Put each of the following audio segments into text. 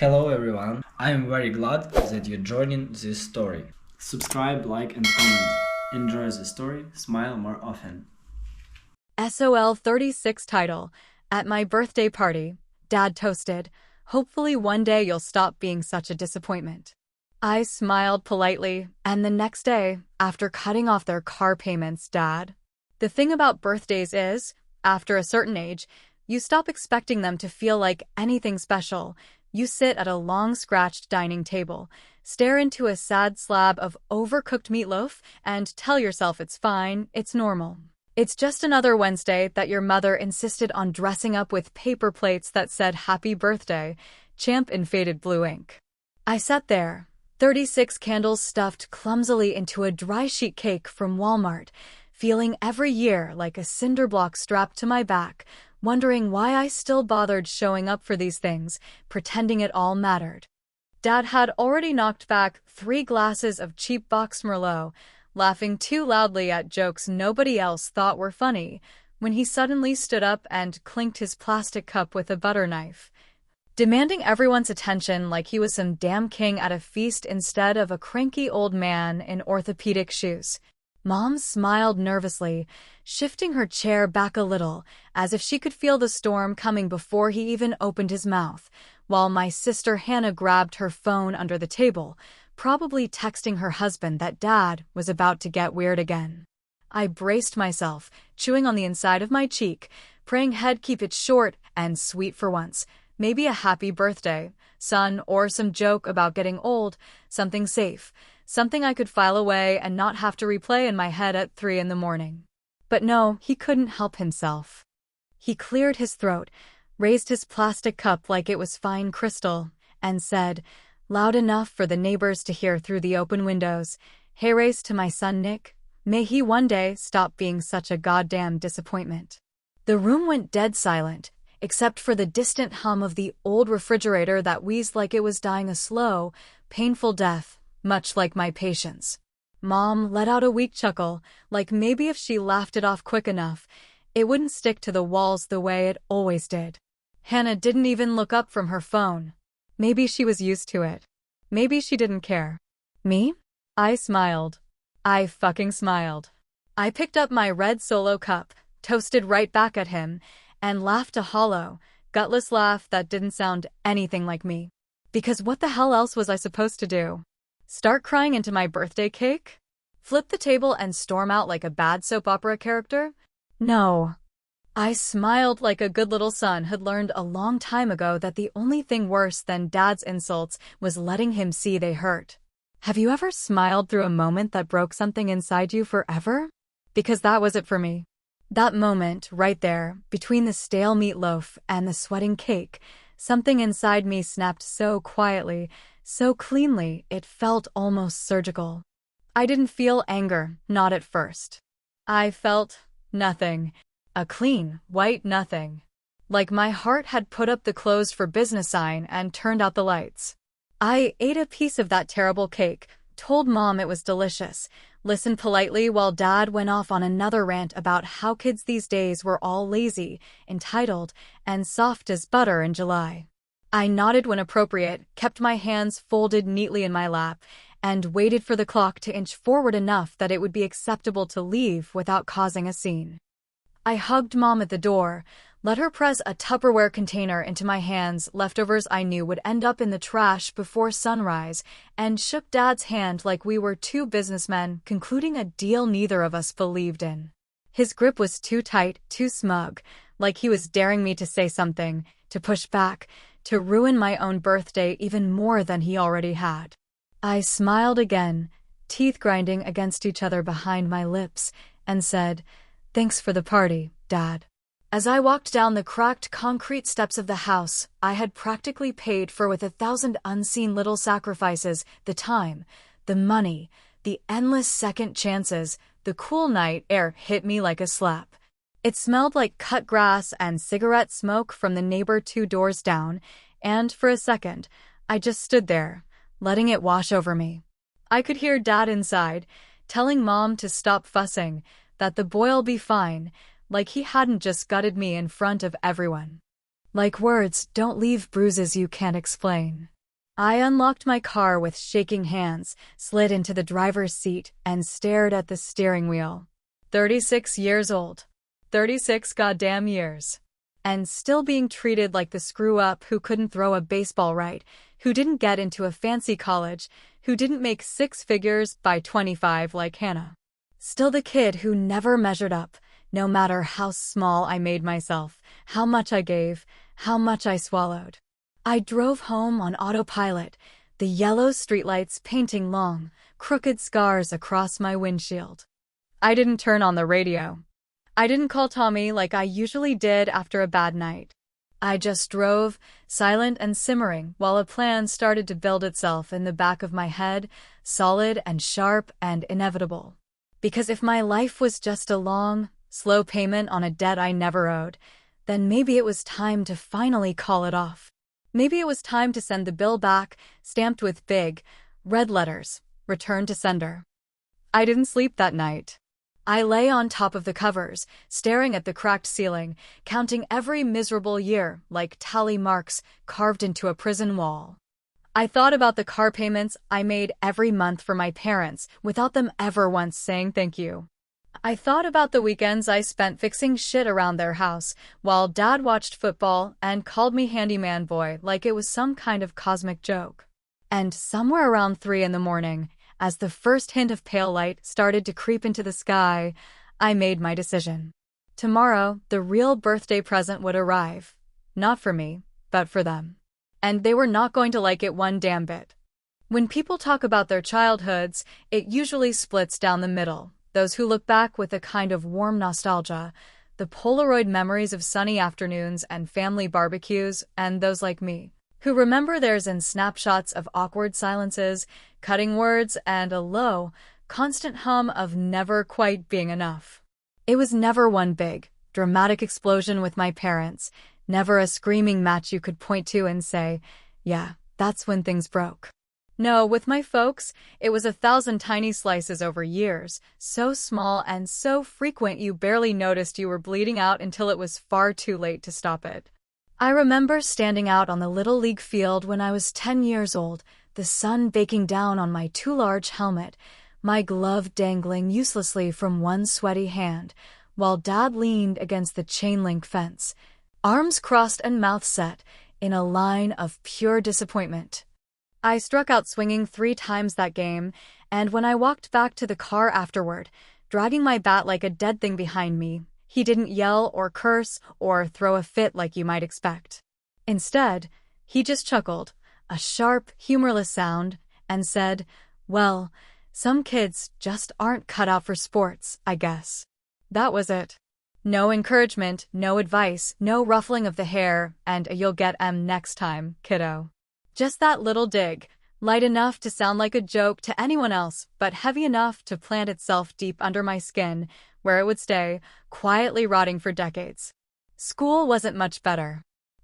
Hello everyone, I am very glad that you're joining this story. Subscribe, like, and comment. Enjoy the story, smile more often. SOL 36 title. At my birthday party, Dad toasted, "Hopefully one day you'll stop being such a disappointment." I smiled politely, and the next day, after cutting off their car payments, Dad. The thing about birthdays is, after a certain age, you stop expecting them to feel like anything special. You sit at a long scratched dining table, stare into a sad slab of overcooked meatloaf, and tell yourself it's fine, it's normal. It's just another Wednesday that your mother insisted on dressing up with paper plates that said "Happy Birthday, Champ" in faded blue ink. I sat there, 36 candles stuffed clumsily into a dry sheet cake from Walmart, feeling every year like a cinder block strapped to my back, wondering why I still bothered showing up for these things, pretending it all mattered. Dad had already knocked back 3 glasses of cheap boxed Merlot, laughing too loudly at jokes nobody else thought were funny, when he suddenly stood up and clinked his plastic cup with a butter knife, demanding everyone's attention like he was some damn king at a feast instead of a cranky old man in orthopedic shoes. Mom smiled nervously, shifting her chair back a little, as if she could feel the storm coming before he even opened his mouth, while my sister Hannah grabbed her phone under the table, probably texting her husband that Dad was about to get weird again. I braced myself, chewing on the inside of my cheek, praying he'd keep it short and sweet for once. Maybe a happy birthday, son, or some joke about getting old, something safe, something I could file away and not have to replay in my head at 3 in the morning. But no, he couldn't help himself. He cleared his throat, raised his plastic cup like it was fine crystal, and said, loud enough for the neighbors to hear through the open windows, "Hey, race to my son Nick. May he one day stop being such a goddamn disappointment." The room went dead silent, except for the distant hum of the old refrigerator that wheezed like it was dying a slow, painful death, much like my patience. Mom let out a weak chuckle, like maybe if she laughed it off quick enough, it wouldn't stick to the walls the way it always did. Hannah didn't even look up from her phone. Maybe she was used to it. Maybe she didn't care. Me? I smiled. I fucking smiled. I picked up my red Solo cup, toasted right back at him, and laughed a hollow, gutless laugh that didn't sound anything like me. Because what the hell else was I supposed to do? Start crying into my birthday cake? Flip the table and storm out like a bad soap opera character? No. I smiled like a good little son had learned a long time ago that the only thing worse than Dad's insults was letting him see they hurt. Have you ever smiled through a moment that broke something inside you forever? Because that was it for me. That moment, right there, between the stale meatloaf and the sweating cake, something inside me snapped so quietly, so cleanly, it felt almost surgical. I didn't feel anger, not at first. I felt nothing. A clean, white nothing. Like my heart had put up the closed for business sign and turned out the lights. I ate a piece of that terrible cake, told Mom it was delicious, listened politely while Dad went off on another rant about how kids these days were all lazy, entitled, and soft as butter in July. I nodded when appropriate, kept my hands folded neatly in my lap, and waited for the clock to inch forward enough that it would be acceptable to leave without causing a scene. I hugged Mom at the door, let her press a Tupperware container into my hands, leftovers I knew would end up in the trash before sunrise, and shook Dad's hand like we were two businessmen concluding a deal neither of us believed in. His grip was too tight, too smug, like he was daring me to say something, to push back, to ruin my own birthday even more than he already had. I smiled again, teeth grinding against each other behind my lips, and said, "Thanks for the party, Dad." As I walked down the cracked concrete steps of the house I had practically paid for with 1,000 unseen little sacrifices, the time, the money, the endless second chances, the cool night air hit me like a slap. It smelled like cut grass and cigarette smoke from the neighbor 2 doors down, and for a second, I just stood there, letting it wash over me. I could hear Dad inside, telling Mom to stop fussing, that the boy'll be fine, like he hadn't just gutted me in front of everyone. Like words, don't leave bruises you can't explain. I unlocked my car with shaking hands, slid into the driver's seat, and stared at the steering wheel. 36 years old. 36 goddamn years. And still being treated like the screw-up who couldn't throw a baseball right, who didn't get into a fancy college, who didn't make six figures by 25 like Hannah. Still the kid who never measured up, no matter how small I made myself, how much I gave, how much I swallowed. I drove home on autopilot, the yellow streetlights painting long, crooked scars across my windshield. I didn't turn on the radio. I didn't call Tommy like I usually did after a bad night. I just drove, silent and simmering, while a plan started to build itself in the back of my head, solid and sharp and inevitable. Because if my life was just a long, slow payment on a debt I never owed, then maybe it was time to finally call it off. Maybe it was time to send the bill back, stamped with big, red letters, return to sender. I didn't sleep that night. I lay on top of the covers, staring at the cracked ceiling, counting every miserable year like tally marks carved into a prison wall. I thought about the car payments I made every month for my parents without them ever once saying thank you. I thought about the weekends I spent fixing shit around their house while Dad watched football and called me handyman boy like it was some kind of cosmic joke. And somewhere around 3 a.m, as the first hint of pale light started to creep into the sky, I made my decision. Tomorrow, the real birthday present would arrive. Not for me, but for them. And they were not going to like it one damn bit. When people talk about their childhoods, it usually splits down the middle. Those who look back with a kind of warm nostalgia, the Polaroid memories of sunny afternoons and family barbecues, and those like me, who remember theirs in snapshots of awkward silences, cutting words, and a low, constant hum of never quite being enough. It was never one big, dramatic explosion with my parents, never a screaming match you could point to and say, yeah, that's when things broke. No, with my folks, it was 1,000 tiny slices over years, so small and so frequent you barely noticed you were bleeding out until it was far too late to stop it. I remember standing out on the Little League field when I was 10 years old, the sun baking down on my too large helmet, my glove dangling uselessly from one sweaty hand, while Dad leaned against the chain-link fence, arms crossed and mouth set, in a line of pure disappointment. I struck out swinging 3 times that game, and when I walked back to the car afterward, dragging my bat like a dead thing behind me, he didn't yell or curse or throw a fit like you might expect. Instead, he just chuckled, a sharp, humorless sound, and said, well, some kids just aren't cut out for sports, I guess. That was it. No encouragement, no advice, no ruffling of the hair, and a you'll get 'em next time, kiddo. Just that little dig, light enough to sound like a joke to anyone else, but heavy enough to plant itself deep under my skin, where it would stay, quietly rotting for decades. School wasn't much better.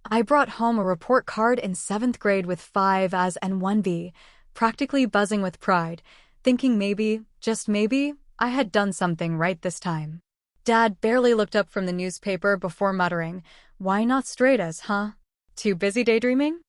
I brought home a report card in 7th grade with 5 A's and 1 B, practically buzzing with pride, thinking maybe, just maybe, I had done something right this time. Dad barely looked up from the newspaper before muttering, why not straight A's, huh? Too busy daydreaming?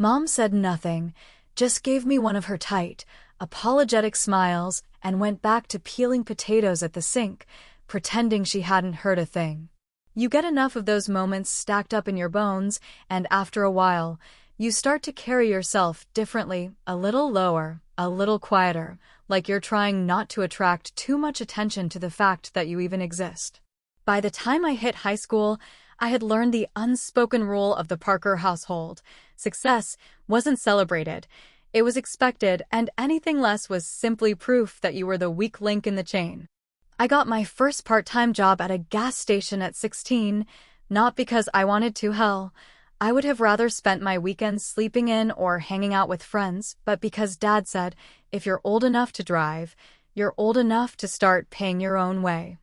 Mom said nothing, just gave me one of her tight, apologetic smiles and went back to peeling potatoes at the sink, pretending she hadn't heard a thing. You get enough of those moments stacked up in your bones, and after a while, you start to carry yourself differently, a little lower, a little quieter, like you're trying not to attract too much attention to the fact that you even exist. By the time I hit high school, I had learned the unspoken rule of the Parker household. Success wasn't celebrated. It was expected, and anything less was simply proof that you were the weak link in the chain. I got my first part-time job at a gas station at 16, not because I wanted to, hell. I would have rather spent my weekends sleeping in or hanging out with friends, but because Dad said, if you're old enough to drive, you're old enough to start paying your own way.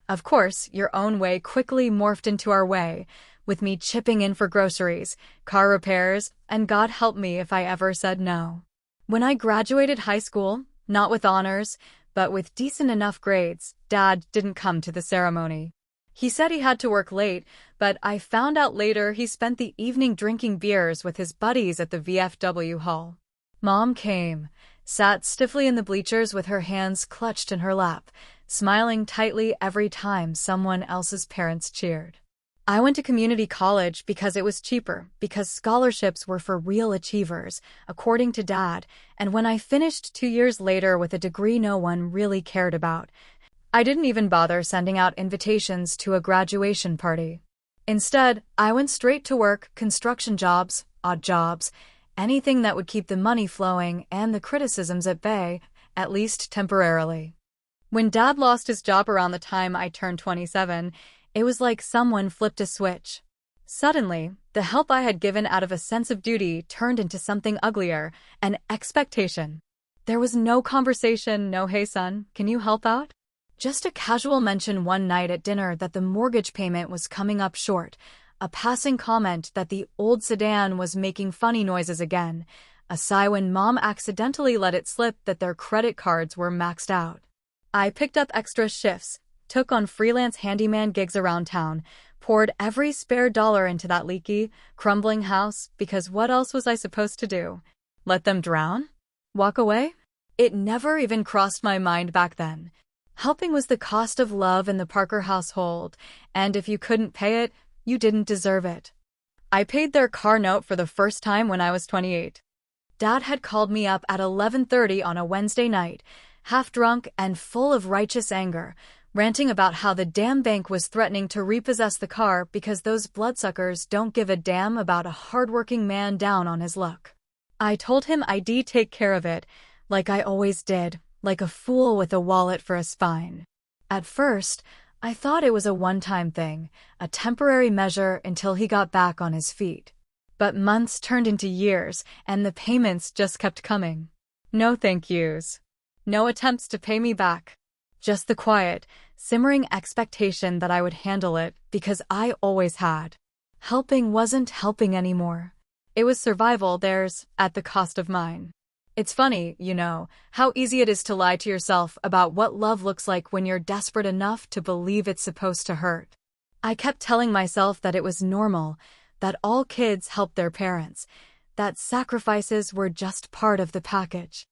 Of course, your own way quickly morphed into our way, with me chipping in for groceries, car repairs, and God help me if I ever said no. When I graduated high school, not with honors, but with decent enough grades, Dad didn't come to the ceremony. He said he had to work late, but I found out later he spent the evening drinking beers with his buddies at the VFW hall. Mom came, sat stiffly in the bleachers with her hands clutched in her lap, smiling tightly every time someone else's parents cheered. I went to community college because it was cheaper, because scholarships were for real achievers, according to Dad, and when I finished 2 years later with a degree no one really cared about, I didn't even bother sending out invitations to a graduation party. Instead, I went straight to work, construction jobs, odd jobs, anything that would keep the money flowing and the criticisms at bay, at least temporarily. When Dad lost his job around the time I turned 27, it was like someone flipped a switch. Suddenly, the help I had given out of a sense of duty turned into something uglier, an expectation. There was no conversation, no "Hey son, can you help out?" Just a casual mention one night at dinner that the mortgage payment was coming up short, a passing comment that the old sedan was making funny noises again, a sigh when Mom accidentally let it slip that their credit cards were maxed out. I picked up extra shifts, took on freelance handyman gigs around town, poured every spare dollar into that leaky, crumbling house because what else was I supposed to do? Let them drown? Walk away? It never even crossed my mind back then. Helping was the cost of love in the Parker household, and if you couldn't pay it, you didn't deserve it. I paid their car note for the first time when I was 28. Dad had called me up at 11:30 on a Wednesday night, half drunk and full of righteous anger, ranting about how the damn bank was threatening to repossess the car because those bloodsuckers don't give a damn about a hardworking man down on his luck. I told him I'd take care of it, like I always did, like a fool with a wallet for a spine. At first, I thought it was a one-time thing, a temporary measure until he got back on his feet. But months turned into years, and the payments just kept coming. No thank yous. No attempts to pay me back. Just the quiet, simmering expectation that I would handle it because I always had. Helping wasn't helping anymore. It was survival theirs at the cost of mine. It's funny, how easy it is to lie to yourself about what love looks like when you're desperate enough to believe it's supposed to hurt. I kept telling myself that it was normal, that all kids help their parents, that sacrifices were just part of the package.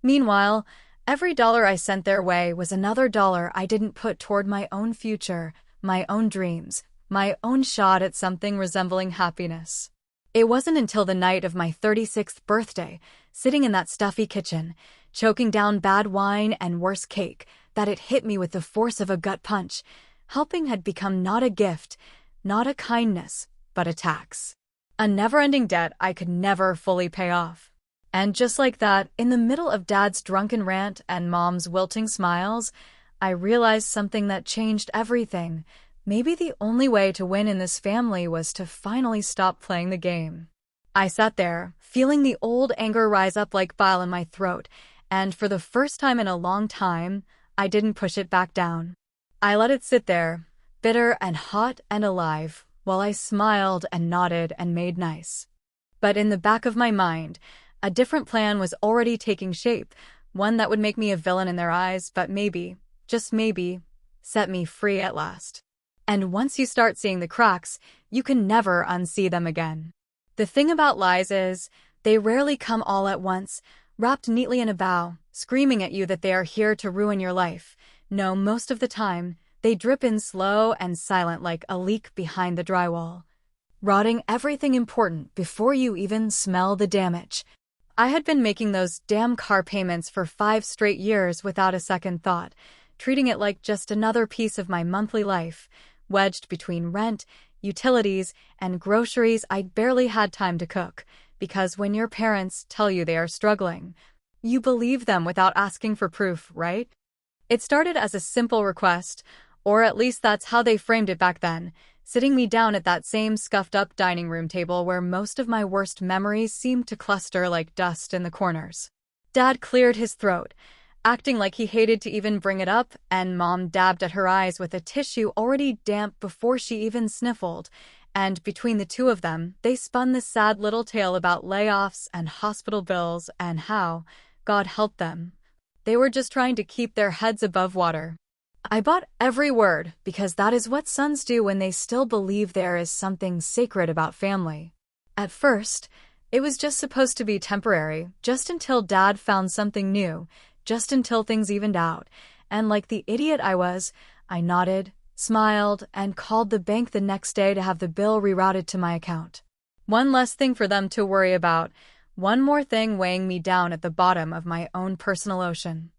Meanwhile, every dollar I sent their way was another dollar I didn't put toward my own future, my own dreams, my own shot at something resembling happiness. It wasn't until the night of my 36th birthday, sitting in that stuffy kitchen, choking down bad wine and worse cake, that it hit me with the force of a gut punch. Helping had become not a gift, not a kindness, but a tax. A never-ending debt I could never fully pay off. And just like that, in the middle of Dad's drunken rant and Mom's wilting smiles, I realized something that changed everything. Maybe the only way to win in this family was to finally stop playing the game. I sat there, feeling the old anger rise up like bile in my throat, and for the first time in a long time, I didn't push it back down. I let it sit there, bitter and hot and alive, while I smiled and nodded and made nice. But in the back of my mind, a different plan was already taking shape, one that would make me a villain in their eyes, but maybe, just maybe, set me free at last. And once you start seeing the cracks, you can never unsee them again. The thing about lies is, they rarely come all at once, wrapped neatly in a bow, screaming at you that they are here to ruin your life. No, most of the time, they drip in slow and silent like a leak behind the drywall, rotting everything important before you even smell the damage. I had been making those damn car payments for 5 straight years without a second thought, treating it like just another piece of my monthly life, wedged between rent, utilities, and groceries I'd barely had time to cook, because when your parents tell you they are struggling, you believe them without asking for proof, right? It started as a simple request, or at least that's how they framed it back then, sitting me down at that same scuffed-up dining room table where most of my worst memories seemed to cluster like dust in the corners. Dad cleared his throat, acting like he hated to even bring it up, and Mom dabbed at her eyes with a tissue already damp before she even sniffled, and between the two of them, they spun this sad little tale about layoffs and hospital bills and how, God help them, they were just trying to keep their heads above water. I bought every word because that is what sons do when they still believe there is something sacred about family. At first, it was just supposed to be temporary, just until Dad found something new, just until things evened out, and like the idiot I was, I nodded, smiled, and called the bank the next day to have the bill rerouted to my account. One less thing for them to worry about, one more thing weighing me down at the bottom of my own personal ocean.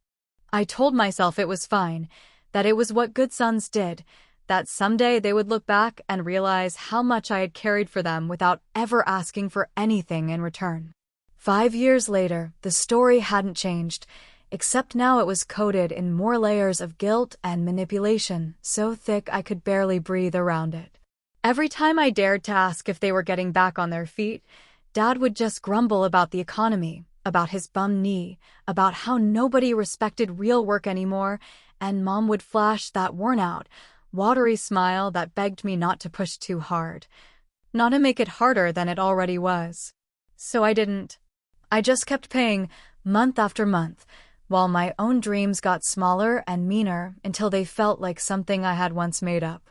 I told myself it was fine, that it was what good sons did, that someday they would look back and realize how much I had carried for them without ever asking for anything in return. 5 years later, the story hadn't changed, except now it was coated in more layers of guilt and manipulation, so thick I could barely breathe around it. Every time I dared to ask if they were getting back on their feet, Dad would just grumble about the economy, about his bum knee, about how nobody respected real work anymore, and Mom would flash that worn-out, watery smile that begged me not to push too hard, not to make it harder than it already was. So I didn't. I just kept paying, month after month, while my own dreams got smaller and meaner until they felt like something I had once made up.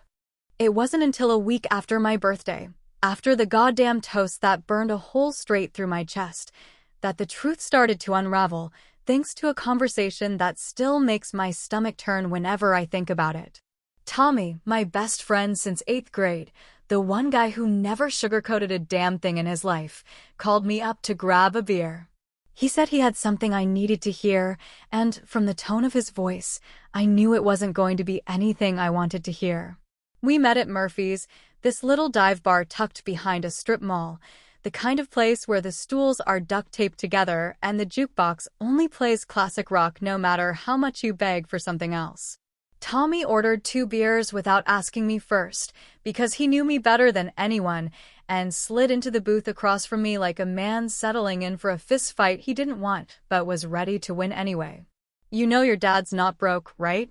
It wasn't until a week after my birthday, after the goddamn toast that burned a hole straight through my chest, that the truth started to unravel, thanks to a conversation that still makes my stomach turn whenever I think about it. Tommy, my best friend since 8th grade, the one guy who never sugarcoated a damn thing in his life, called me up to grab a beer. He said he had something I needed to hear, and from the tone of his voice, I knew it wasn't going to be anything I wanted to hear. We met at Murphy's, this little dive bar tucked behind a strip mall, the kind of place where the stools are duct taped together and the jukebox only plays classic rock no matter how much you beg for something else. Tommy ordered 2 beers without asking me first, because he knew me better than anyone, and slid into the booth across from me like a man settling in for a fist fight he didn't want but was ready to win anyway. "You know your dad's not broke, right?"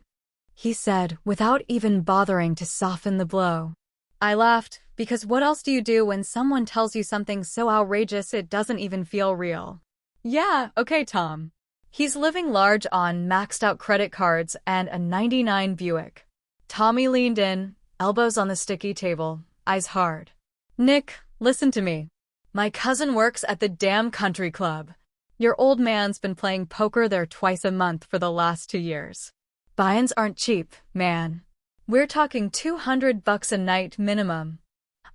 he said, without even bothering to soften the blow. I laughed, because what else do you do when someone tells you something so outrageous it doesn't even feel real? "Yeah, okay, Tom." He's living large on maxed-out credit cards and a '99 Buick. Tommy leaned in, elbows on the sticky table, eyes hard. "Nick, listen to me. My cousin works at the damn country club. Your old man's been playing poker there twice a month for the last 2 years. Buy-ins aren't cheap, man. We're talking $200 a night minimum."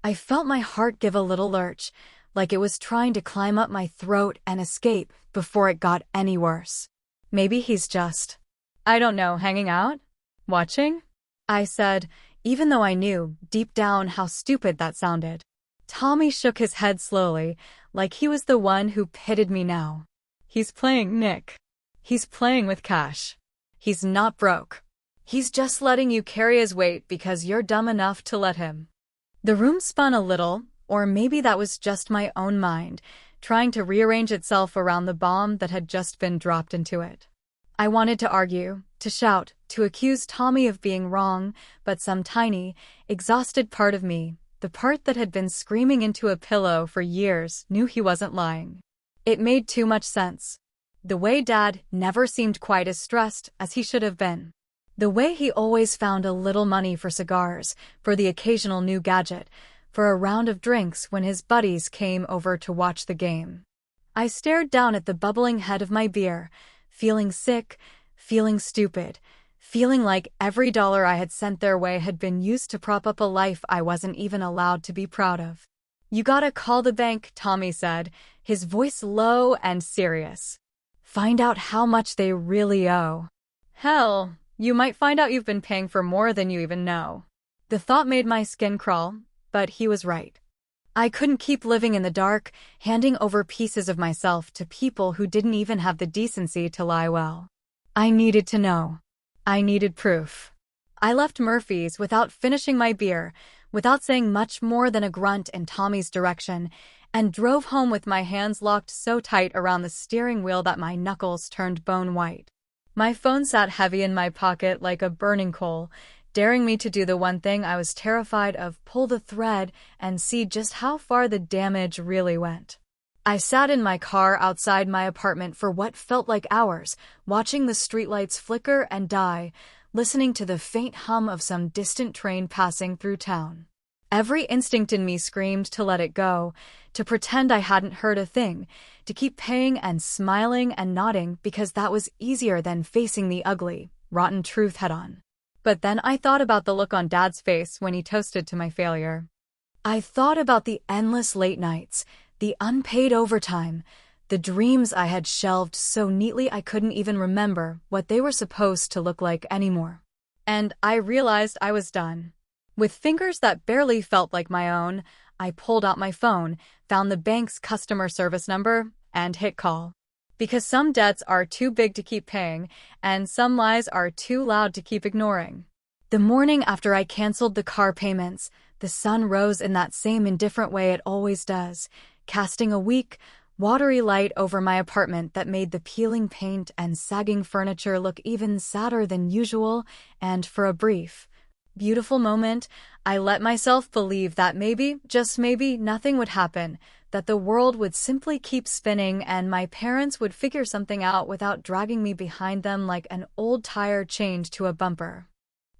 I felt my heart give a little lurch, like it was trying to climb up my throat and escape before it got any worse. Maybe he's just, I don't know, hanging out? Watching? I said, even though I knew, deep down, how stupid that sounded. Tommy shook his head slowly, like he was the one who pitted me now. "He's playing, Nick. He's playing with cash. He's not broke. He's just letting you carry his weight because you're dumb enough to let him." The room spun a little, or maybe that was just my own mind, trying to rearrange itself around the bomb that had just been dropped into it. I wanted to argue, to shout, to accuse Tommy of being wrong, but some tiny, exhausted part of me, the part that had been screaming into a pillow for years, knew he wasn't lying. It made too much sense. The way Dad never seemed quite as stressed as he should have been. The way he always found a little money for cigars, for the occasional new gadget, for a round of drinks when his buddies came over to watch the game. I stared down at the bubbling head of my beer, feeling sick, feeling stupid, feeling like every dollar I had sent their way had been used to prop up a life I wasn't even allowed to be proud of. "You gotta call the bank," Tommy said, his voice low and serious. "Find out how much they really owe. Hell, you might find out you've been paying for more than you even know." The thought made my skin crawl, but he was right. I couldn't keep living in the dark, handing over pieces of myself to people who didn't even have the decency to lie well. I needed to know. I needed proof. I left Murphy's without finishing my beer, without saying much more than a grunt in Tommy's direction, and drove home with my hands locked so tight around the steering wheel that my knuckles turned bone white. My phone sat heavy in my pocket like a burning coal, daring me to do the one thing I was terrified of: pull the thread and see just how far the damage really went. I sat in my car outside my apartment for what felt like hours, watching the streetlights flicker and die, listening to the faint hum of some distant train passing through town. Every instinct in me screamed to let it go, to pretend I hadn't heard a thing, to keep paying and smiling and nodding because that was easier than facing the ugly, rotten truth head-on. But then I thought about the look on Dad's face when he toasted to my failure. I thought about the endless late nights, the unpaid overtime, the dreams I had shelved so neatly I couldn't even remember what they were supposed to look like anymore. And I realized I was done. With fingers that barely felt like my own, I pulled out my phone, found the bank's customer service number, and hit call. Because some debts are too big to keep paying, and some lies are too loud to keep ignoring. The morning after I canceled the car payments, the sun rose in that same indifferent way it always does, casting a weak, watery light over my apartment that made the peeling paint and sagging furniture look even sadder than usual, and for a brief, beautiful moment, I let myself believe that maybe, just maybe, nothing would happen, that the world would simply keep spinning and my parents would figure something out without dragging me behind them like an old tire chained to a bumper.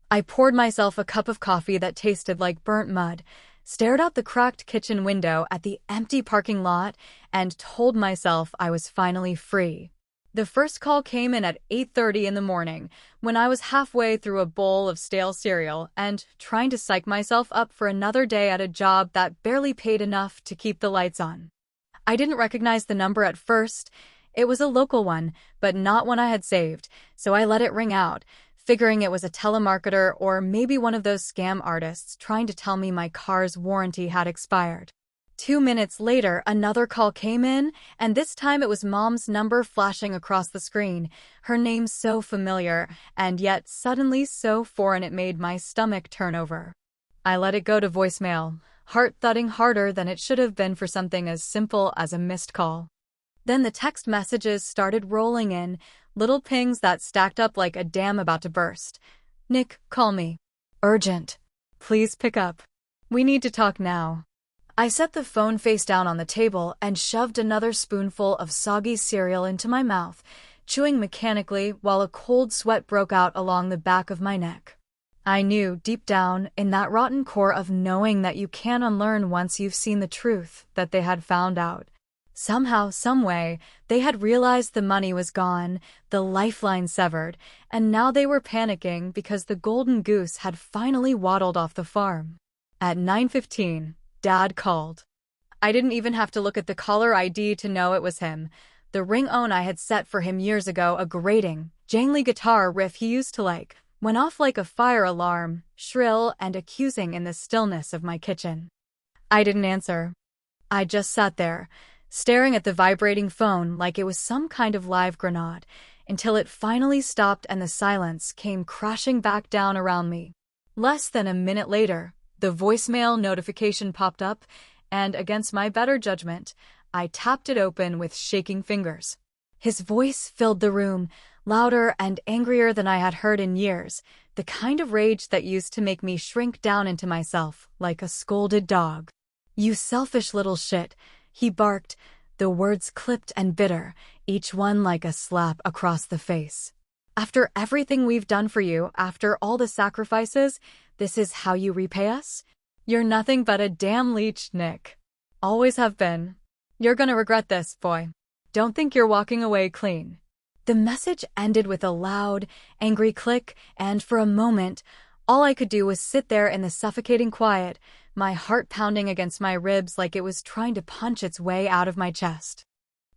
I poured myself a cup of coffee that tasted like burnt mud, stared out the cracked kitchen window at the empty parking lot, and told myself I was finally free. The first call came in at 8:30 in the morning, when I was halfway through a bowl of stale cereal and trying to psych myself up for another day at a job that barely paid enough to keep the lights on. I didn't recognize the number at first. It was a local one, but not one I had saved, so I let it ring out, figuring it was a telemarketer or maybe one of those scam artists trying to tell me my car's warranty had expired. 2 minutes later, another call came in, and this time it was Mom's number flashing across the screen, her name so familiar, and yet suddenly so foreign it made my stomach turn over. I let it go to voicemail, heart thudding harder than it should have been for something as simple as a missed call. Then the text messages started rolling in, little pings that stacked up like a dam about to burst. Nick, call me. Urgent. Please pick up. We need to talk now. I set the phone face down on the table and shoved another spoonful of soggy cereal into my mouth, chewing mechanically while a cold sweat broke out along the back of my neck. I knew, deep down, in that rotten core of knowing that you can unlearn once you've seen the truth, that they had found out. Somehow, someway, they had realized the money was gone, the lifeline severed, and now they were panicking because the golden goose had finally waddled off the farm. At 9:15, Dad called. I didn't even have to look at the caller ID to know it was him. The ringtone I had set for him years ago, a grating, jangly guitar riff he used to like, went off like a fire alarm, shrill and accusing in the stillness of my kitchen. I didn't answer. I just sat there, staring at the vibrating phone like it was some kind of live grenade, until it finally stopped and the silence came crashing back down around me. Less than a minute later, the voicemail notification popped up, and against my better judgment, I tapped it open with shaking fingers. His voice filled the room, louder and angrier than I had heard in years, the kind of rage that used to make me shrink down into myself like a scolded dog. "You selfish little shit," he barked, the words clipped and bitter, each one like a slap across the face. "After everything we've done for you, after all the sacrifices, this is how you repay us? You're nothing but a damn leech, Nick. Always have been. You're gonna regret this, boy. Don't think you're walking away clean." The message ended with a loud, angry click, and for a moment, all I could do was sit there in the suffocating quiet, my heart pounding against my ribs like it was trying to punch its way out of my chest.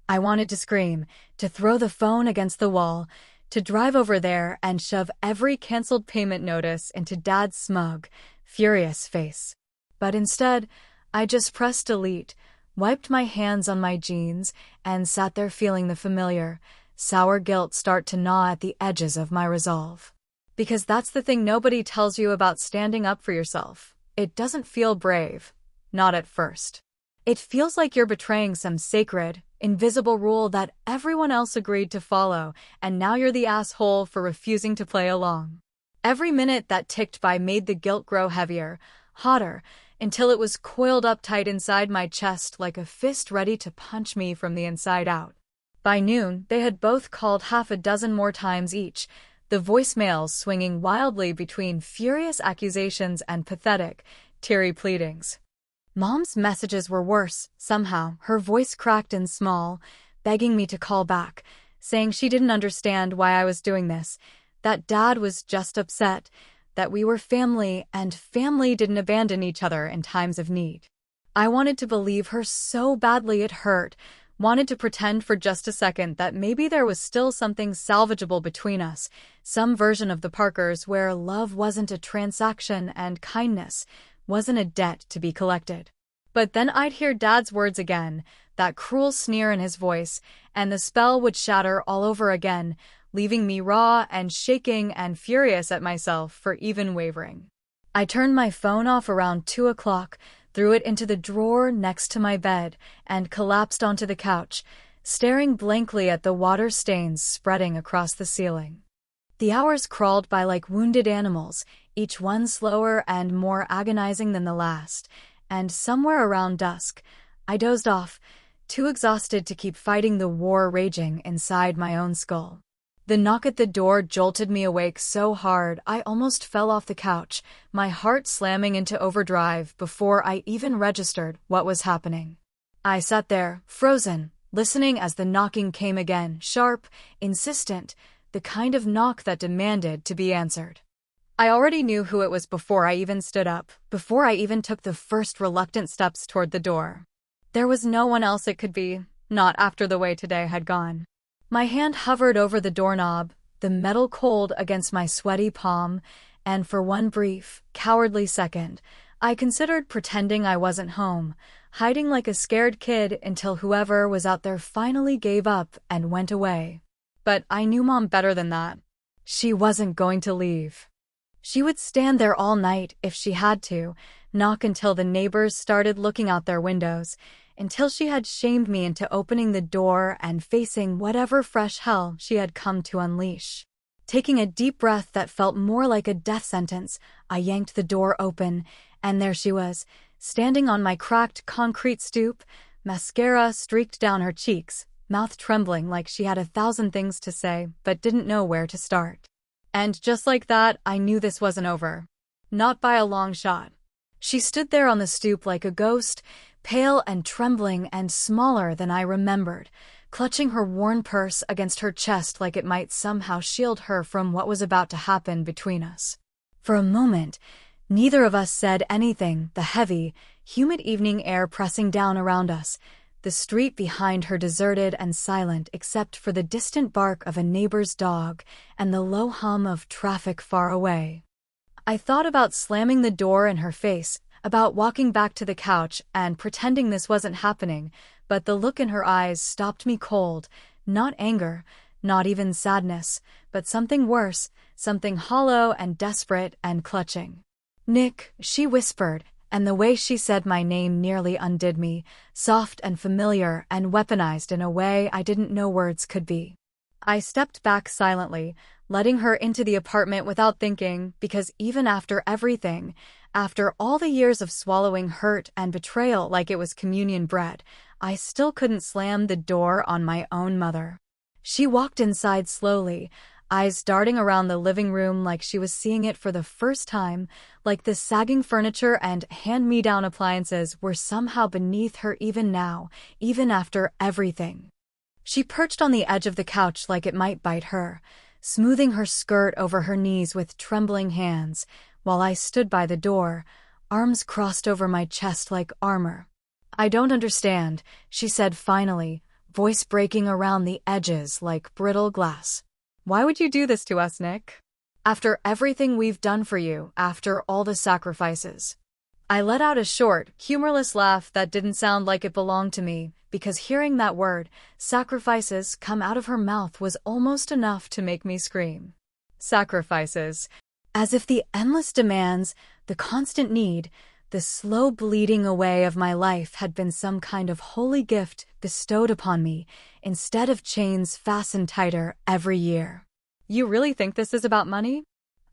I wanted to scream, to throw the phone against the wall, to drive over there and shove every canceled payment notice into Dad's smug, furious face. But instead, I just pressed delete, wiped my hands on my jeans, and sat there feeling the familiar, sour guilt start to gnaw at the edges of my resolve. Because that's the thing nobody tells you about standing up for yourself. It doesn't feel brave. Not at first. It feels like you're betraying some sacred, invisible rule that everyone else agreed to follow, and now you're the asshole for refusing to play along. Every minute that ticked by made the guilt grow heavier, hotter, until it was coiled up tight inside my chest like a fist ready to punch me from the inside out. By noon, they had both called half a dozen more times each, the voicemails swinging wildly between furious accusations and pathetic, teary pleadings. Mom's messages were worse, somehow, her voice cracked and small, begging me to call back, saying she didn't understand why I was doing this, that Dad was just upset, that we were family and family didn't abandon each other in times of need. I wanted to believe her so badly it hurt, wanted to pretend for just a second that maybe there was still something salvageable between us, some version of the Parkers where love wasn't a transaction and kindness wasn't a debt to be collected. But then I'd hear Dad's words again, that cruel sneer in his voice, and the spell would shatter all over again, leaving me raw and shaking and furious at myself for even wavering. I turned my phone off around 2 o'clock, threw it into the drawer next to my bed, and collapsed onto the couch, staring blankly at the water stains spreading across the ceiling. The hours crawled by like wounded animals, each one slower and more agonizing than the last, and somewhere around dusk, I dozed off, too exhausted to keep fighting the war raging inside my own skull. The knock at the door jolted me awake so hard I almost fell off the couch, my heart slamming into overdrive before I even registered what was happening. I sat there, frozen, listening as the knocking came again, sharp, insistent, the kind of knock that demanded to be answered. I already knew who it was before I even stood up, before I even took the first reluctant steps toward the door. There was no one else it could be, not after the way today had gone. My hand hovered over the doorknob, the metal cold against my sweaty palm, and for one brief, cowardly second, I considered pretending I wasn't home, hiding like a scared kid until whoever was out there finally gave up and went away. But I knew Mom better than that. She wasn't going to leave. She would stand there all night if she had to, knock until the neighbors started looking out their windows, until she had shamed me into opening the door and facing whatever fresh hell she had come to unleash. Taking a deep breath that felt more like a death sentence, I yanked the door open, and there she was, standing on my cracked concrete stoop, mascara streaked down her cheeks, mouth trembling like she had 1,000 things to say but didn't know where to start. And just like that, I knew this wasn't over. Not by a long shot. She stood there on the stoop like a ghost, pale and trembling and smaller than I remembered, clutching her worn purse against her chest like it might somehow shield her from what was about to happen between us. For a moment, neither of us said anything, the heavy, humid evening air pressing down around us, the street behind her deserted and silent except for the distant bark of a neighbor's dog and the low hum of traffic far away. I thought about slamming the door in her face, about walking back to the couch and pretending this wasn't happening, but the look in her eyes stopped me cold, not anger, not even sadness, but something worse, something hollow and desperate and clutching. "Nick," she whispered, and the way she said my name nearly undid me, soft and familiar and weaponized in a way I didn't know words could be. I stepped back silently, letting her into the apartment without thinking, because even after everything, after all the years of swallowing hurt and betrayal like it was communion bread, I still couldn't slam the door on my own mother. She walked inside slowly, eyes darting around the living room like she was seeing it for the first time, like the sagging furniture and hand-me-down appliances were somehow beneath her even now, even after everything. She perched on the edge of the couch like it might bite her, smoothing her skirt over her knees with trembling hands, while I stood by the door, arms crossed over my chest like armor. "I don't understand," she said finally, voice breaking around the edges like brittle glass. "Why would you do this to us, Nick? After everything we've done for you, after all the sacrifices." I let out a short, humorless laugh that didn't sound like it belonged to me, because hearing that word, sacrifices, come out of her mouth was almost enough to make me scream. Sacrifices. As if the endless demands, the constant need, the slow bleeding away of my life had been some kind of holy gift bestowed upon me, instead of chains fastened tighter every year. "You really think this is about money?"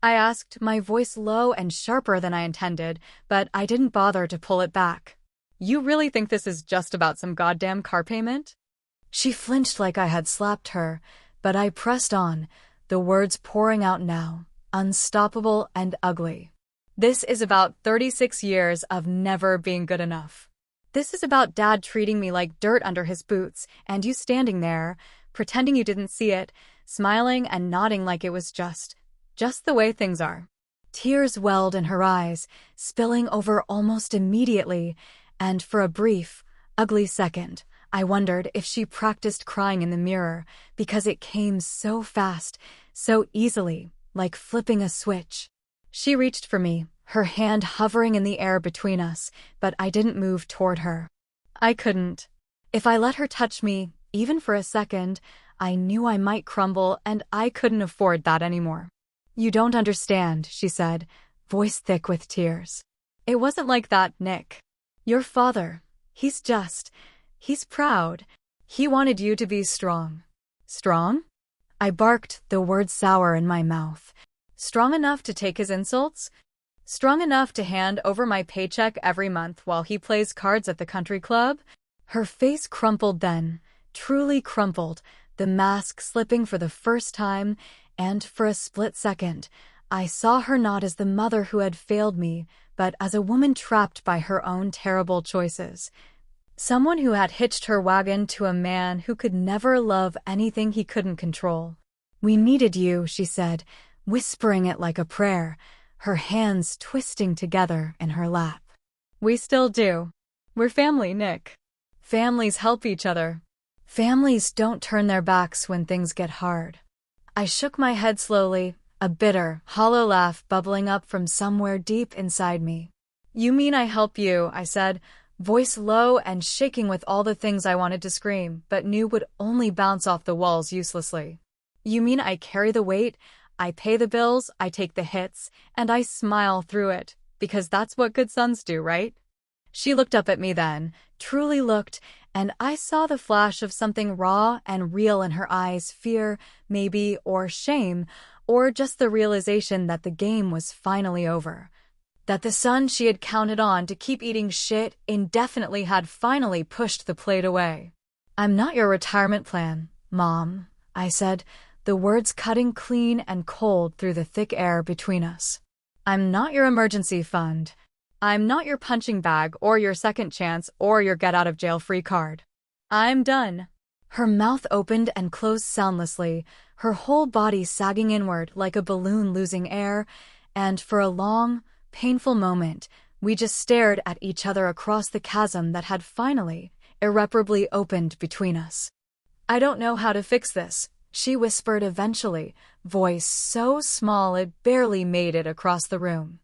I asked, my voice low and sharper than I intended, but I didn't bother to pull it back. "You really think this is just about some goddamn car payment?" She flinched like I had slapped her, but I pressed on, the words pouring out now, unstoppable and ugly. This is about 36 years of never being good enough. This is about Dad treating me like dirt under his boots, and you standing there, pretending you didn't see it, smiling and nodding like it was just the way things are. Tears welled in her eyes, spilling over almost immediately, and for a brief, ugly second, I wondered if she practiced crying in the mirror, because it came so fast, so easily, like flipping a switch. She reached for me, her hand hovering in the air between us, but I didn't move toward her. I couldn't. If I let her touch me, even for a second, I knew I might crumble, and I couldn't afford that anymore. "You don't understand," she said, voice thick with tears. "It wasn't like that, Nick. Your father, he's proud. He wanted you to be strong." "Strong?" I barked, the word sour in my mouth. "Strong enough to take his insults? Strong enough to hand over my paycheck every month while he plays cards at the country club?" Her face crumpled then, truly crumpled, the mask slipping for the first time, and for a split second, I saw her not as the mother who had failed me, but as a woman trapped by her own terrible choices. Someone who had hitched her wagon to a man who could never love anything he couldn't control. "We needed you," she said, whispering it like a prayer, her hands twisting together in her lap. "We still do. We're family, Nick. Families help each other. Families don't turn their backs when things get hard." I shook my head slowly, a bitter, hollow laugh bubbling up from somewhere deep inside me. "You mean I help you," I said, voice low and shaking with all the things I wanted to scream, but knew would only bounce off the walls uselessly. "You mean I carry the weight, I pay the bills, I take the hits, and I smile through it, because that's what good sons do, right?" She looked up at me then, truly looked, and I saw the flash of something raw and real in her eyes, fear, maybe, or shame, or just the realization that the game was finally over. That the son she had counted on to keep eating shit indefinitely had finally pushed the plate away. "I'm not your retirement plan, Mom," I said, the words cutting clean and cold through the thick air between us. "I'm not your emergency fund. I'm not your punching bag or your second chance or your get-out-of-jail-free card. I'm done." Her mouth opened and closed soundlessly, her whole body sagging inward like a balloon losing air, and for a long, painful moment, we just stared at each other across the chasm that had finally, irreparably opened between us. "I don't know how to fix this," she whispered eventually, voice so small it barely made it across the room.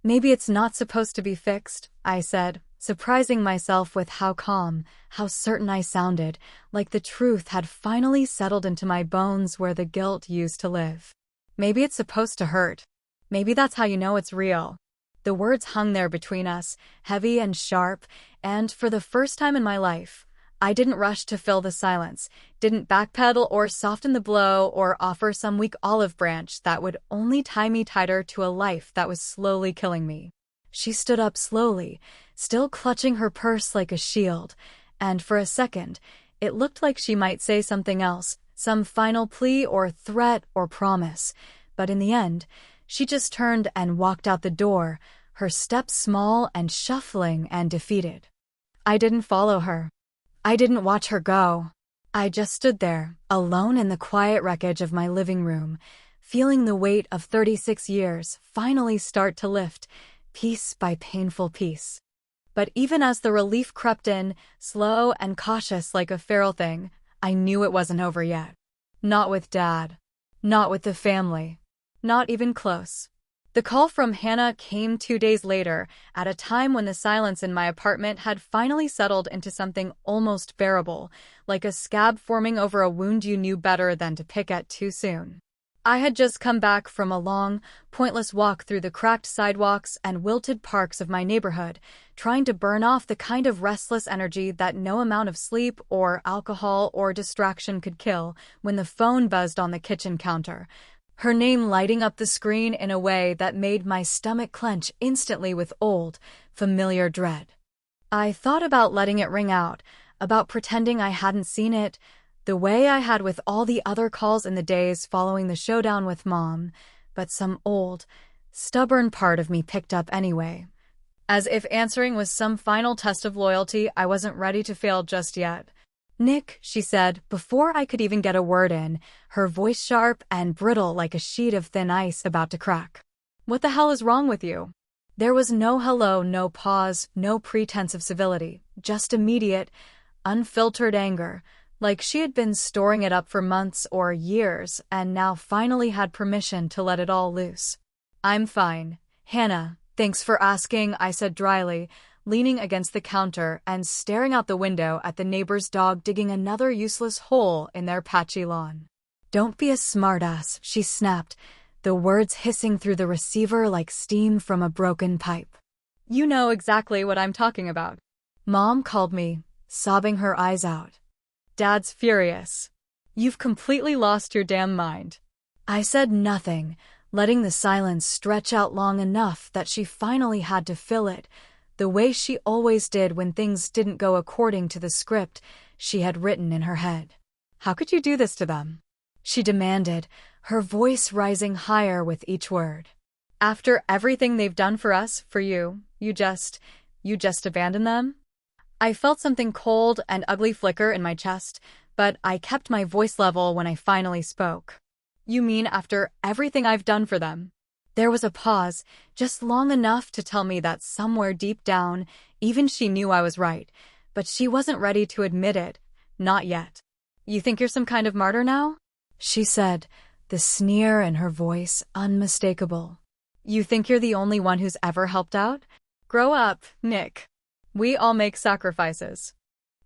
"Maybe it's not supposed to be fixed," I said, surprising myself with how calm, how certain I sounded, like the truth had finally settled into my bones where the guilt used to live. "Maybe it's supposed to hurt. Maybe that's how you know it's real." The words hung there between us, heavy and sharp, and for the first time in my life, I didn't rush to fill the silence, didn't backpedal or soften the blow or offer some weak olive branch that would only tie me tighter to a life that was slowly killing me. She stood up slowly, still clutching her purse like a shield, and for a second, it looked like she might say something else, some final plea or threat or promise, but in the end, she just turned and walked out the door, her steps small and shuffling and defeated. I didn't follow her. I didn't watch her go. I just stood there, alone in the quiet wreckage of my living room, feeling the weight of 36 years finally start to lift, piece by painful piece. But even as the relief crept in, slow and cautious like a feral thing, I knew it wasn't over yet. Not with Dad. Not with the family. Not even close. The call from Hannah came 2 days later, at a time when the silence in my apartment had finally settled into something almost bearable, like a scab forming over a wound you knew better than to pick at too soon. I had just come back from a long, pointless walk through the cracked sidewalks and wilted parks of my neighborhood, trying to burn off the kind of restless energy that no amount of sleep or alcohol or distraction could kill, when the phone buzzed on the kitchen counter, her name lighting up the screen in a way that made my stomach clench instantly with old, familiar dread. I thought about letting it ring out, about pretending I hadn't seen it, The way I had with all the other calls in the days following the showdown with Mom, but some old, stubborn part of me picked up anyway. As if answering was some final test of loyalty I wasn't ready to fail just yet. "Nick," she said, before I could even get a word in, her voice sharp and brittle like a sheet of thin ice about to crack. "What the hell is wrong with you?" There was no hello, no pause, no pretense of civility, just immediate, unfiltered anger, like she had been storing it up for months or years and now finally had permission to let it all loose. "I'm fine, Hannah, thanks for asking," I said dryly, leaning against the counter and staring out the window at the neighbor's dog digging another useless hole in their patchy lawn. "Don't be a smartass," she snapped, the words hissing through the receiver like steam from a broken pipe. "You know exactly what I'm talking about." Mom called me, sobbing her eyes out. "Dad's furious. You've completely lost your damn mind." I said nothing, letting the silence stretch out long enough that she finally had to fill it, the way she always did when things didn't go according to the script she had written in her head. "How could you do this to them?" she demanded, her voice rising higher with each word. "After everything they've done for us, for you, you just abandon them?" I felt something cold and ugly flicker in my chest, but I kept my voice level when I finally spoke. "You mean after everything I've done for them?" There was a pause, just long enough to tell me that somewhere deep down, even she knew I was right, but she wasn't ready to admit it, not yet. "You think you're some kind of martyr now?" she said, the sneer in her voice unmistakable. "You think you're the only one who's ever helped out? Grow up, Nick. We all make sacrifices."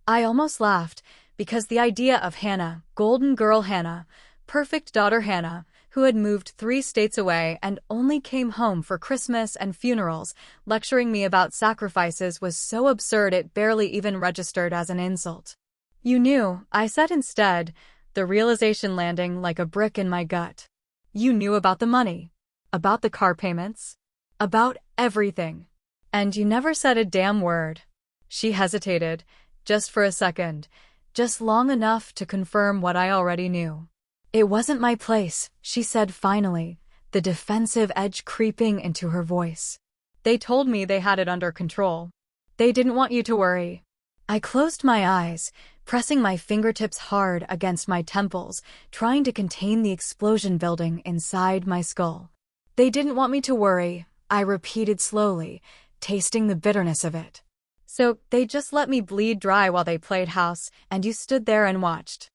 I almost laughed, because the idea of Hannah, golden girl Hannah, perfect daughter Hannah, who had moved 3 states away and only came home for Christmas and funerals, lecturing me about sacrifices was so absurd it barely even registered as an insult. "You knew," I said instead, the realization landing like a brick in my gut. "You knew about the money, about the car payments, about everything. And you never said a damn word." She hesitated, just for a second, just long enough to confirm what I already knew. "It wasn't my place," she said finally, the defensive edge creeping into her voice. "They told me they had it under control. They didn't want you to worry." I closed my eyes, pressing my fingertips hard against my temples, trying to contain the explosion building inside my skull. "They didn't want me to worry," I repeated slowly, tasting the bitterness of it. "So they just let me bleed dry while they played house, and you stood there and watched."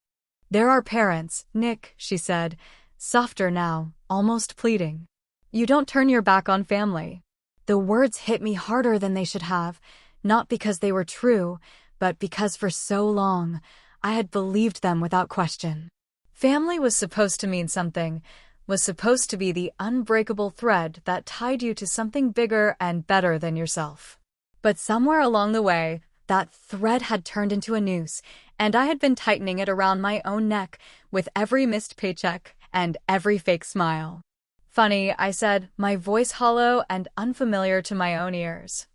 "There are parents, Nick," she said, softer now, almost pleading. "You don't turn your back on family." The words hit me harder than they should have, not because they were true, but because for so long, I had believed them without question. Family was supposed to mean something, was supposed to be the unbreakable thread that tied you to something bigger and better than yourself. But somewhere along the way, that thread had turned into a noose, and I had been tightening it around my own neck with every missed paycheck and every fake smile. "Funny," I said, my voice hollow and unfamiliar to my own ears.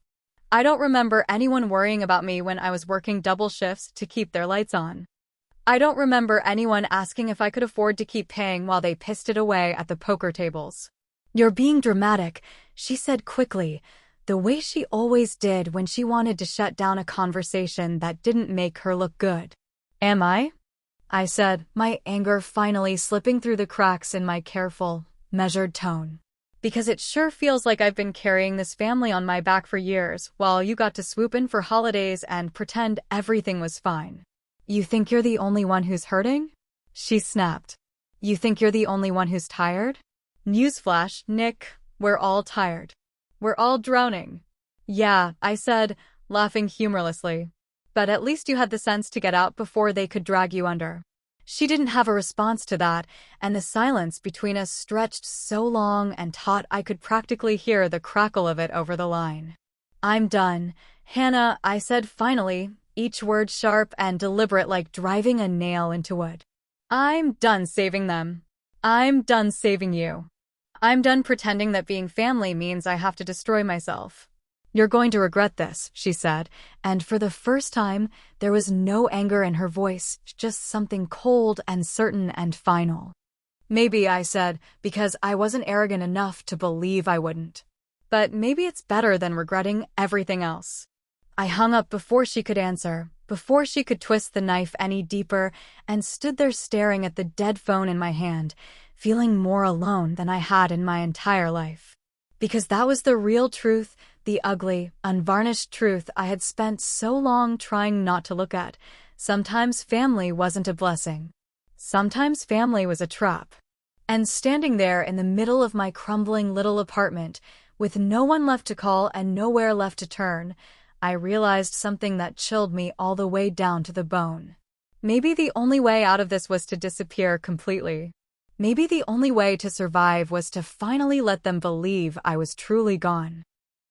"I don't remember anyone worrying about me when I was working double shifts to keep their lights on. I don't remember anyone asking if I could afford to keep paying while they pissed it away at the poker tables." "You're being dramatic," she said quickly, the way she always did when she wanted to shut down a conversation that didn't make her look good. "Am I?" I said, my anger finally slipping through the cracks in my careful, measured tone. "Because it sure feels like I've been carrying this family on my back for years, while you got to swoop in for holidays and pretend everything was fine." "You think you're the only one who's hurting?" she snapped. "You think you're the only one who's tired?" Newsflash, Nick, we're all tired. We're all drowning. "Yeah," I said, laughing humorlessly. "But at least you had the sense to get out before they could drag you under." She didn't have a response to that, and the silence between us stretched so long and taut I could practically hear the crackle of it over the line. "I'm done, Hannah," I said finally, each word sharp and deliberate like driving a nail into wood. "I'm done saving them. I'm done saving you. I'm done pretending that being family means I have to destroy myself. "You're going to regret this," she said, and for the first time, there was no anger in her voice, just something cold and certain and final. "Maybe," I said, because I wasn't arrogant enough to believe I wouldn't. "But maybe it's better than regretting everything else." I hung up before she could answer, before she could twist the knife any deeper, and stood there staring at the dead phone in my hand, feeling more alone than I had in my entire life. Because that was the real truth, the ugly, unvarnished truth I had spent so long trying not to look at. Sometimes family wasn't a blessing. Sometimes family was a trap. And standing there in the middle of my crumbling little apartment, with no one left to call and nowhere left to turn, I realized something that chilled me all the way down to the bone. Maybe the only way out of this was to disappear completely. Maybe the only way to survive was to finally let them believe I was truly gone.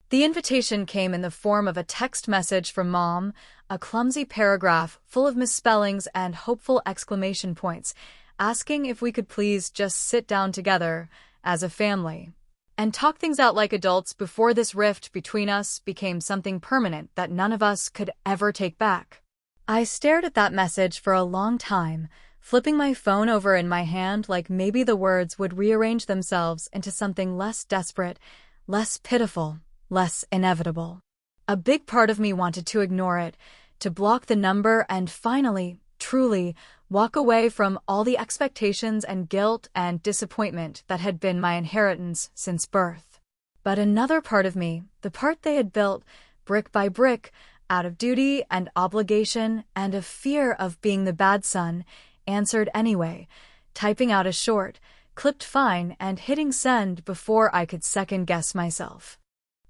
The invitation came in the form of a text message from Mom, a clumsy paragraph full of misspellings and hopeful exclamation points, asking if we could please just sit down together, as a family, and talk things out like adults before this rift between us became something permanent that none of us could ever take back. I stared at that message for a long time, flipping my phone over in my hand like maybe the words would rearrange themselves into something less desperate, less pitiful, less inevitable. A big part of me wanted to ignore it, to block the number and finally, truly, walk away from all the expectations and guilt and disappointment that had been my inheritance since birth. But another part of me, the part they had built, brick by brick, out of duty and obligation and a fear of being the bad son, answered anyway, typing out a short, clipped fine and hitting send before I could second-guess myself.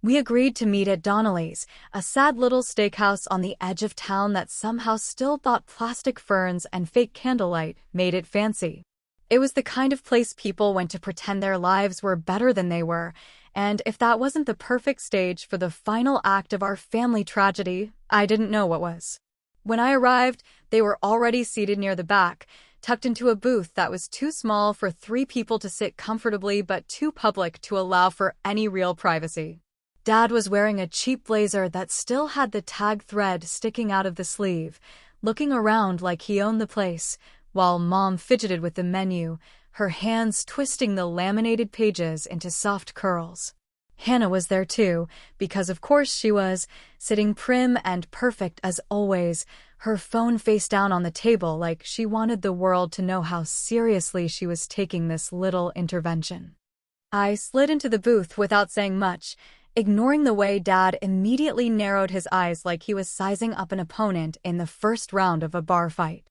We agreed to meet at Donnelly's, a sad little steakhouse on the edge of town that somehow still thought plastic ferns and fake candlelight made it fancy. It was the kind of place people went to pretend their lives were better than they were, and if that wasn't the perfect stage for the final act of our family tragedy, I didn't know what was. When I arrived, they were already seated near the back, tucked into a booth that was too small for 3 people to sit comfortably but too public to allow for any real privacy. Dad was wearing a cheap blazer that still had the tag thread sticking out of the sleeve, looking around like he owned the place, while Mom fidgeted with the menu, her hands twisting the laminated pages into soft curls. Hannah was there too, because of course she was, sitting prim and perfect as always, her phone face down on the table like she wanted the world to know how seriously she was taking this little intervention. I slid into the booth without saying much, ignoring the way Dad immediately narrowed his eyes like he was sizing up an opponent in the first round of a bar fight.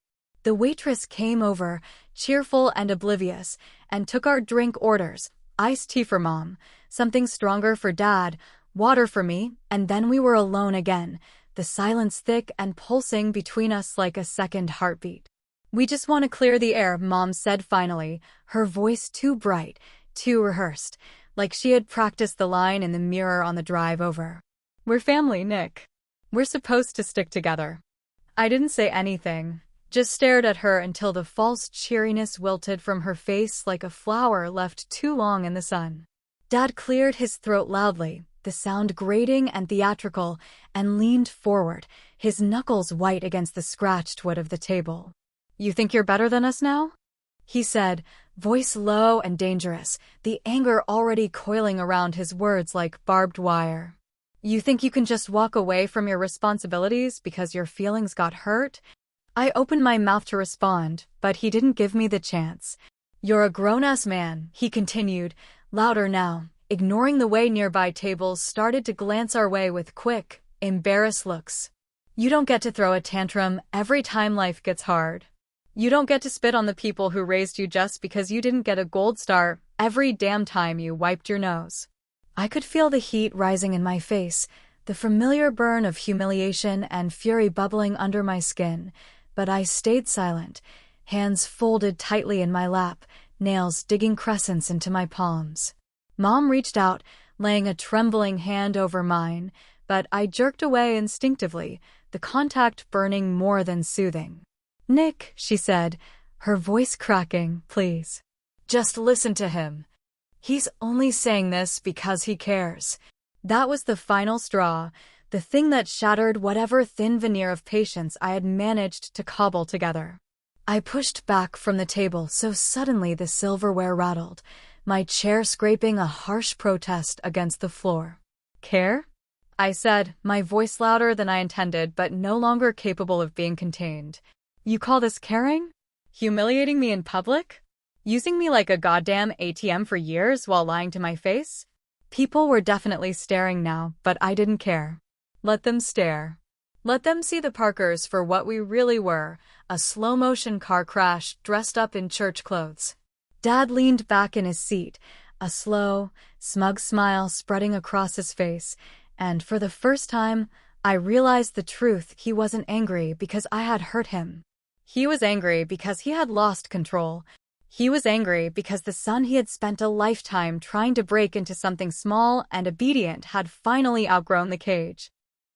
The waitress came over, cheerful and oblivious, and took our drink orders, iced tea for Mom, something stronger for Dad, water for me, and then we were alone again, the silence thick and pulsing between us like a second heartbeat. "We just want to clear the air," Mom said finally, her voice too bright, too rehearsed, like she had practiced the line in the mirror on the drive over. "We're family, Nick. We're supposed to stick together." I didn't say anything, just stared at her until the false cheeriness wilted from her face like a flower left too long in the sun. Dad cleared his throat loudly, the sound grating and theatrical, and leaned forward, his knuckles white against the scratched wood of the table. "You think you're better than us now?" he said, voice low and dangerous, the anger already coiling around his words like barbed wire. "You think you can just walk away from your responsibilities because your feelings got hurt?" I opened my mouth to respond, but he didn't give me the chance. "You're a grown-ass man," he continued, louder now, ignoring the way nearby tables started to glance our way with quick, embarrassed looks. "You don't get to throw a tantrum every time life gets hard. You don't get to spit on the people who raised you just because you didn't get a gold star every damn time you wiped your nose." I could feel the heat rising in my face, the familiar burn of humiliation and fury bubbling under my skin, but I stayed silent, hands folded tightly in my lap, nails digging crescents into my palms. Mom reached out, laying a trembling hand over mine, but I jerked away instinctively, the contact burning more than soothing. "Nick," she said, her voice cracking, "please. Just listen to him. He's only saying this because he cares. That was the final straw, the thing that shattered whatever thin veneer of patience I had managed to cobble together. I pushed back from the table so suddenly the silverware rattled, my chair scraping a harsh protest against the floor. "Care?" I said, my voice louder than I intended but no longer capable of being contained. "You call this caring? Humiliating me in public? Using me like a goddamn ATM for years while lying to my face?" People were definitely staring now, but I didn't care. Let them stare. Let them see the Parkers for what we really were, a slow-motion car crash dressed up in church clothes. Dad leaned back in his seat, a slow, smug smile spreading across his face, and for the first time, I realized the truth. He wasn't angry because I had hurt him. He was angry because he had lost control. He was angry because the son he had spent a lifetime trying to break into something small and obedient had finally outgrown the cage.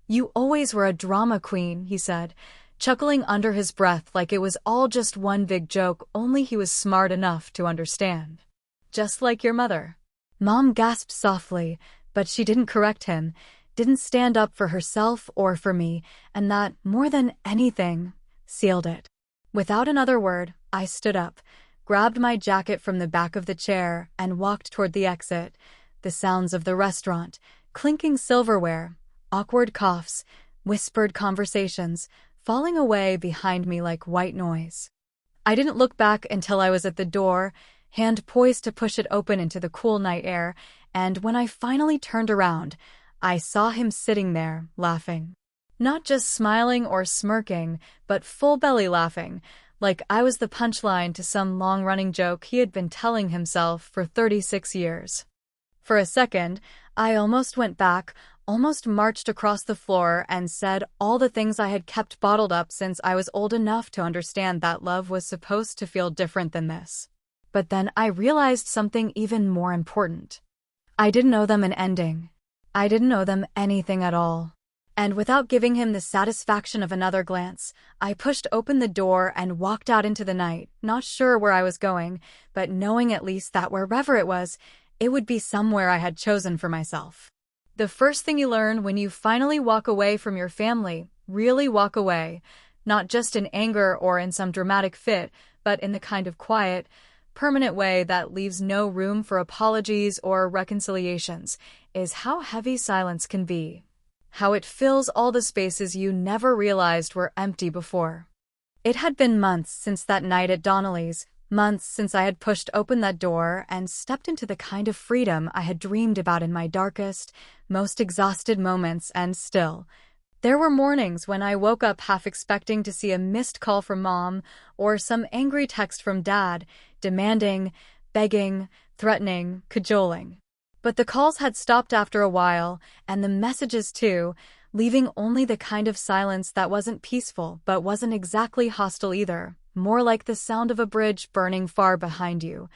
"You always were a drama queen," he said, chuckling under his breath like it was all just one big joke only he was smart enough to understand. "Just like your mother." Mom gasped softly, but she didn't correct him, didn't stand up for herself or for me, and that, more than anything, sealed it. Without another word, I stood up, grabbed my jacket from the back of the chair, and walked toward the exit. The sounds of the restaurant, clinking silverware, awkward coughs, whispered conversations, falling away behind me like white noise. I didn't look back until I was at the door, hand poised to push it open into the cool night air, and when I finally turned around, I saw him sitting there, laughing. Not just smiling or smirking, but full-belly laughing, like I was the punchline to some long-running joke he had been telling himself for 36 years. For a second, I almost went back, almost marched across the floor and said all the things I had kept bottled up since I was old enough to understand that love was supposed to feel different than this. But then I realized something even more important. I didn't owe them an ending. I didn't owe them anything at all. And without giving him the satisfaction of another glance, I pushed open the door and walked out into the night, not sure where I was going, but knowing at least that wherever it was, it would be somewhere I had chosen for myself. The first thing you learn when you finally walk away from your family, really walk away, not just in anger or in some dramatic fit, but in the kind of quiet, permanent way that leaves no room for apologies or reconciliations, is how heavy silence can be. How it fills all the spaces you never realized were empty before. It had been months since that night at Donnelly's, months since I had pushed open that door and stepped into the kind of freedom I had dreamed about in my darkest, most exhausted moments, and still, there were mornings when I woke up half expecting to see a missed call from Mom or some angry text from Dad, demanding, begging, threatening, cajoling. But the calls had stopped after a while, and the messages too, leaving only the kind of silence that wasn't peaceful but wasn't exactly hostile either, more like the sound of a bridge burning far behind you,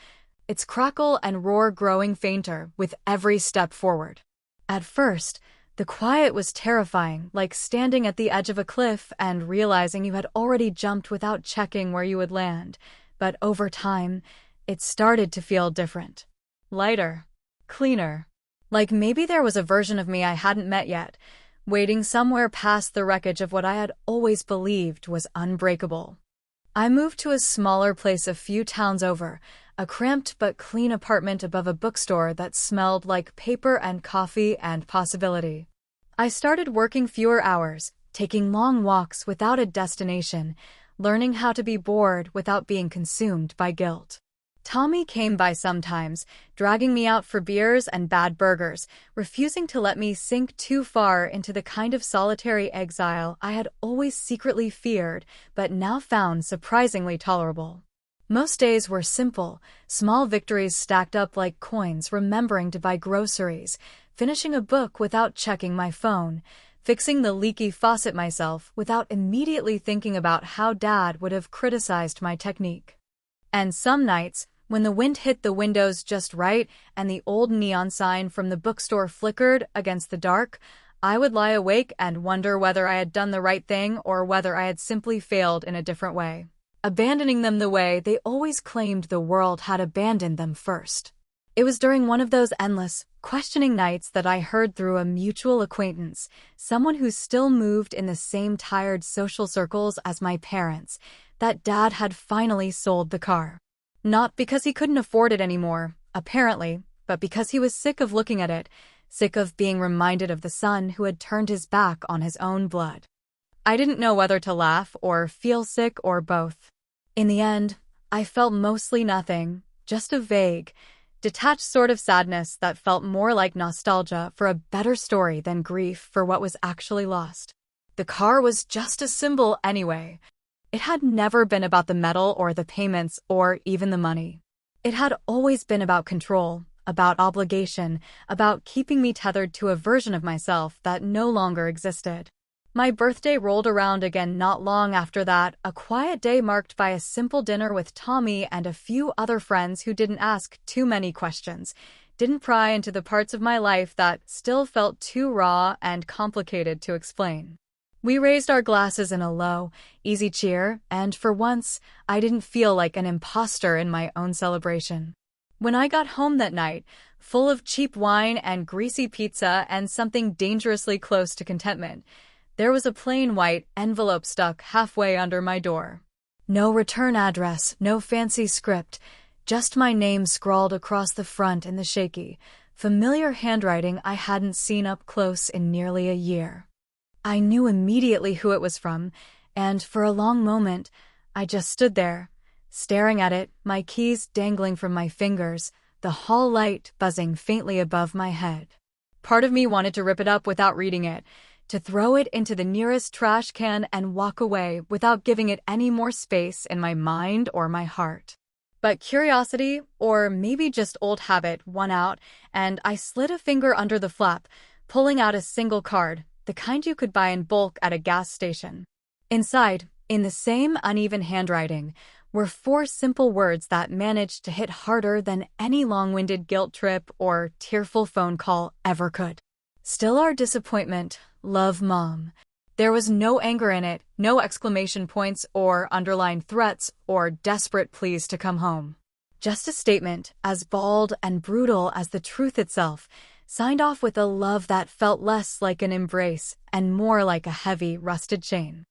its crackle and roar growing fainter with every step forward. At first, the quiet was terrifying, like standing at the edge of a cliff and realizing you had already jumped without checking where you would land, but over time, it started to feel different. Lighter. Cleaner. Like maybe there was a version of me I hadn't met yet, waiting somewhere past the wreckage of what I had always believed was unbreakable. I moved to a smaller place a few towns over, a cramped but clean apartment above a bookstore that smelled like paper and coffee and possibility. I started working fewer hours, taking long walks without a destination, learning how to be bored without being consumed by guilt. Tommy came by sometimes, dragging me out for beers and bad burgers, refusing to let me sink too far into the kind of solitary exile I had always secretly feared, but now found surprisingly tolerable. Most days were simple, small victories stacked up like coins, remembering to buy groceries, finishing a book without checking my phone, fixing the leaky faucet myself without immediately thinking about how Dad would have criticized my technique. And some nights, when the wind hit the windows just right and the old neon sign from the bookstore flickered against the dark, I would lie awake and wonder whether I had done the right thing or whether I had simply failed in a different way, abandoning them the way they always claimed the world had abandoned them first. It was during one of those endless, questioning nights that I heard through a mutual acquaintance, someone who still moved in the same tired social circles as my parents, that Dad had finally sold the car. Not because he couldn't afford it anymore, apparently, but because he was sick of looking at it, sick of being reminded of the son who had turned his back on his own blood. I didn't know whether to laugh or feel sick or both. In the end, I felt mostly nothing, just a vague, detached sort of sadness that felt more like nostalgia for a better story than grief for what was actually lost. The car was just a symbol anyway. It had never been about the metal or the payments or even the money. It had always been about control, about obligation, about keeping me tethered to a version of myself that no longer existed. My birthday rolled around again not long after that, a quiet day marked by a simple dinner with Tommy and a few other friends who didn't ask too many questions, didn't pry into the parts of my life that still felt too raw and complicated to explain. We raised our glasses in a low, easy cheer, and for once, I didn't feel like an imposter in my own celebration. When I got home that night, full of cheap wine and greasy pizza and something dangerously close to contentment, there was a plain white envelope stuck halfway under my door. No return address, no fancy script, just my name scrawled across the front in the shaky, familiar handwriting I hadn't seen up close in nearly a year. I knew immediately who it was from, and for a long moment, I just stood there, staring at it, my keys dangling from my fingers, the hall light buzzing faintly above my head. Part of me wanted to rip it up without reading it, to throw it into the nearest trash can and walk away without giving it any more space in my mind or my heart. But curiosity, or maybe just old habit, won out, and I slid a finger under the flap, pulling out a single card, the kind you could buy in bulk at a gas station. Inside, in the same uneven handwriting, were 4 simple words that managed to hit harder than any long-winded guilt trip or tearful phone call ever could. Still our disappointment, love Mom. There was no anger in it, no exclamation points or underlined threats or desperate pleas to come home. Just a statement, as bald and brutal as the truth itself, signed off with a love that felt less like an embrace and more like a heavy, rusted chain.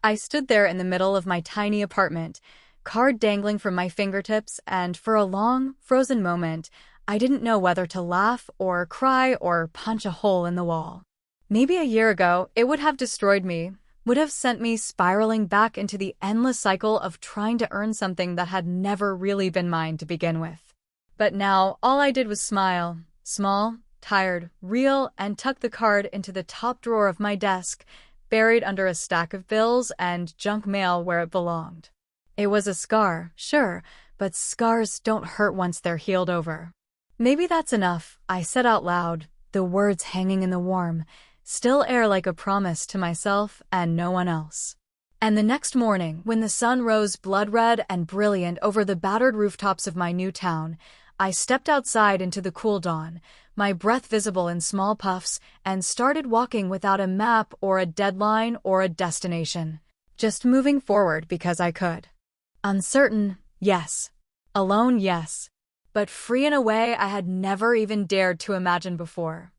I stood there in the middle of my tiny apartment, card dangling from my fingertips, and for a long, frozen moment, I didn't know whether to laugh or cry or punch a hole in the wall. Maybe a year ago, it would have destroyed me, would have sent me spiraling back into the endless cycle of trying to earn something that had never really been mine to begin with. But now, all I did was smile, small, tired, real, and tuck the card into the top drawer of my desk, buried under a stack of bills and junk mail where it belonged. It was a scar, sure, but scars don't hurt once they're healed over. Maybe that's enough, I said out loud, the words hanging in the warm, still air like a promise to myself and no one else. And the next morning, when the sun rose blood-red and brilliant over the battered rooftops of my new town, I stepped outside into the cool dawn, my breath visible in small puffs, and started walking without a map or a deadline or a destination. Just moving forward because I could. Uncertain, yes. Alone, yes. But free in a way I had never even dared to imagine before.